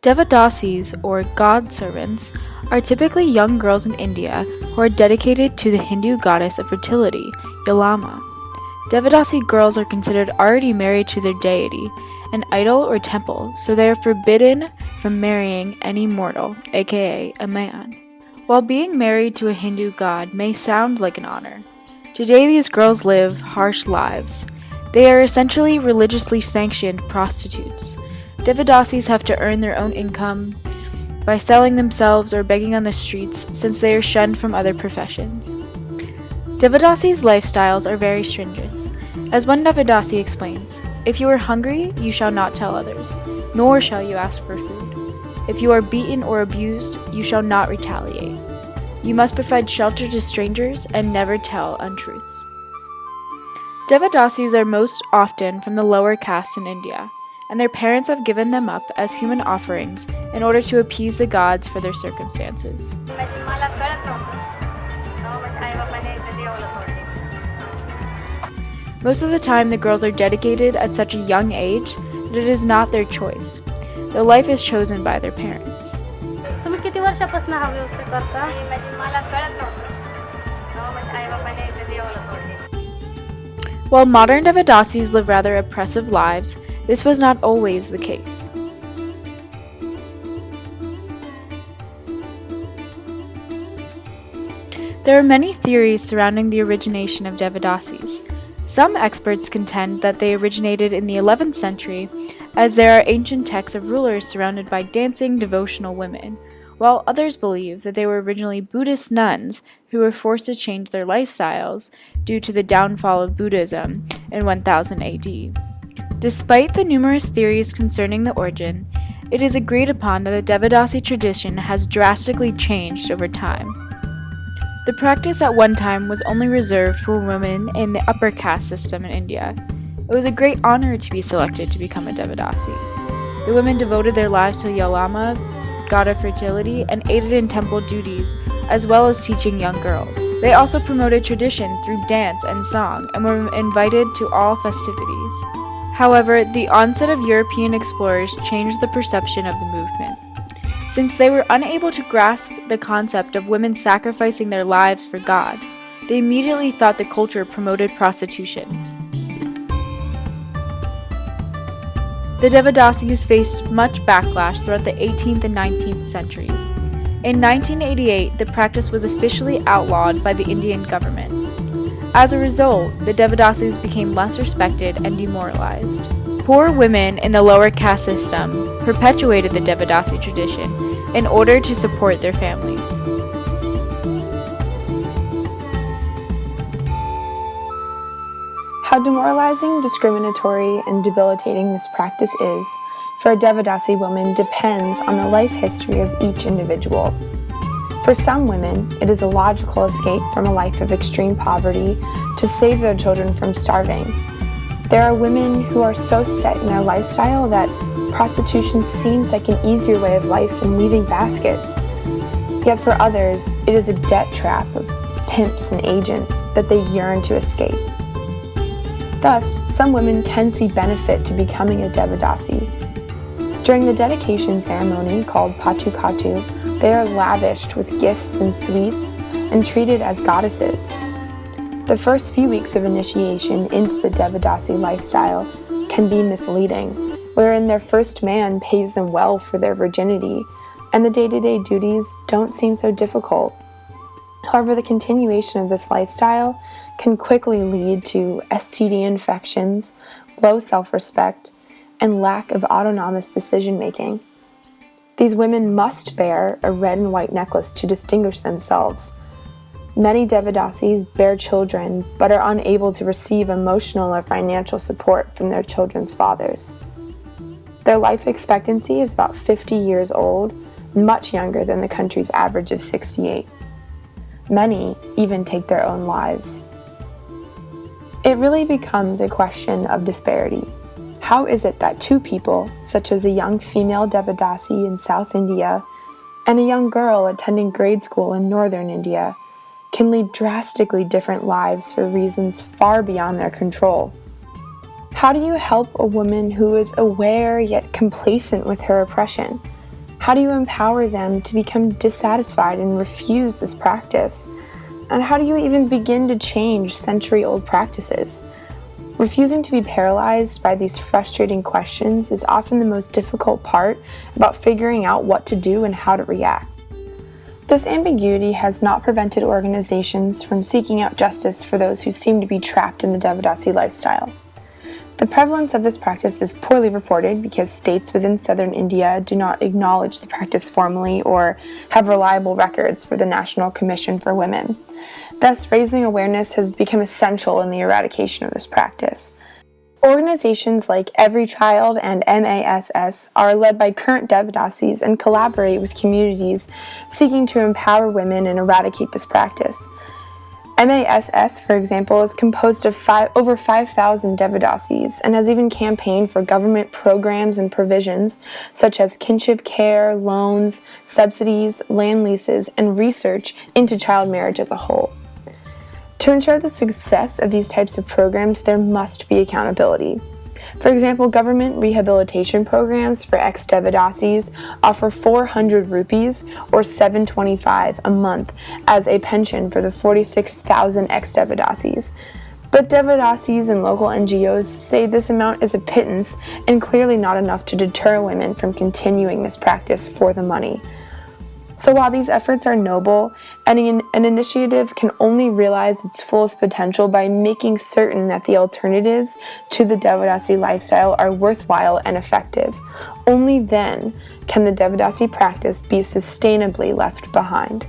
Devadasis, or god servants, are typically young girls in India who are dedicated to the Hindu goddess of fertility, Yalama. Devadasi girls are considered already married to their deity, an idol or temple, so they are forbidden from marrying any mortal, aka a man. While being married to a Hindu god may sound like an honor, today these girls live harsh lives. They are essentially religiously sanctioned prostitutes. Devadasis have to earn their own income by selling themselves or begging on the streets since they are shunned from other professions. Devadasis' lifestyles are very stringent. As one Devadasi explains, if you are hungry, you shall not tell others, nor shall you ask for food. If you are beaten or abused, you shall not retaliate. You must provide shelter to strangers and never tell untruths. Devadasis are most often from the lower castes in India, and their parents have given them up as human offerings in order to appease the gods for their circumstances. Most of the time, the girls are dedicated at such a young age that it is not their choice. Their life is chosen by their parents. While modern Devadasis live rather oppressive lives, this was not always the case. There are many theories surrounding the origination of Devadasis. Some experts contend that they originated in the 11th century, as there are ancient texts of rulers surrounded by dancing, devotional women, while others believe that they were originally Buddhist nuns who were forced to change their lifestyles due to the downfall of Buddhism in 1000 AD. Despite the numerous theories concerning the origin, it is agreed upon that the Devadasi tradition has drastically changed over time. The practice at one time was only reserved for women in the upper caste system in India. It was a great honor to be selected to become a Devadasi. The women devoted their lives to Yalama, god of fertility, and aided in temple duties, as well as teaching young girls. They also promoted tradition through dance and song and were invited to all festivities. However, the onset of European explorers changed the perception of the movement. Since they were unable to grasp the concept of women sacrificing their lives for God, they immediately thought the culture promoted prostitution. The Devadasis faced much backlash throughout the 18th and 19th centuries. In 1988, the practice was officially outlawed by the Indian government. As a result, the Devadasis became less respected and demoralized. Poor women in the lower caste system perpetuated the Devadasi tradition in order to support their families. How demoralizing, discriminatory, and debilitating this practice is for a Devadasi woman depends on the life history of each individual. For some women, it is a logical escape from a life of extreme poverty to save their children from starving. There are women who are so set in their lifestyle that prostitution seems like an easier way of life than weaving baskets. Yet for others, it is a debt trap of pimps and agents that they yearn to escape. Thus, some women can see benefit to becoming a Devadasi. During the dedication ceremony, called Patu Katu, they are lavished with gifts and sweets and treated as goddesses. The first few weeks of initiation into the Devadasi lifestyle can be misleading, wherein their first man pays them well for their virginity, and the day-to-day duties don't seem so difficult. However, the continuation of this lifestyle can quickly lead to STD infections, low self-respect, and lack of autonomous decision-making. These women must bear a red and white necklace to distinguish themselves. Many Devadasis bear children but are unable to receive emotional or financial support from their children's fathers. Their life expectancy is about 50 years old, much younger than the country's average of 68. Many even take their own lives. It really becomes a question of disparity. How is it that two people, such as a young female Devadasi in South India and a young girl attending grade school in Northern India, can lead drastically different lives for reasons far beyond their control? How do you help a woman who is aware yet complacent with her oppression? How do you empower them to become dissatisfied and refuse this practice? And how do you even begin to change century-old practices? Refusing to be paralyzed by these frustrating questions is often the most difficult part about figuring out what to do and how to react. This ambiguity has not prevented organizations from seeking out justice for those who seem to be trapped in the Devadasi lifestyle. The prevalence of this practice is poorly reported because states within southern India do not acknowledge the practice formally or have reliable records for the National Commission for Women. Thus, raising awareness has become essential in the eradication of this practice. Organizations like Every Child and MASS are led by current Devadasis and collaborate with communities seeking to empower women and eradicate this practice. MASS, for example, is composed of over 5,000 Devadasis and has even campaigned for government programs and provisions such as kinship care, loans, subsidies, land leases, and research into child marriage as a whole. To ensure the success of these types of programs, there must be accountability. For example, government rehabilitation programs for ex-Devadasis offer 400 rupees or $725 a month as a pension for the 46,000 ex-Devadasis. But Devadasis and local NGOs say this amount is a pittance and clearly not enough to deter women from continuing this practice for the money. So while these efforts are noble, an initiative can only realize its fullest potential by making certain that the alternatives to the Devadasi lifestyle are worthwhile and effective. Only then can the Devadasi practice be sustainably left behind.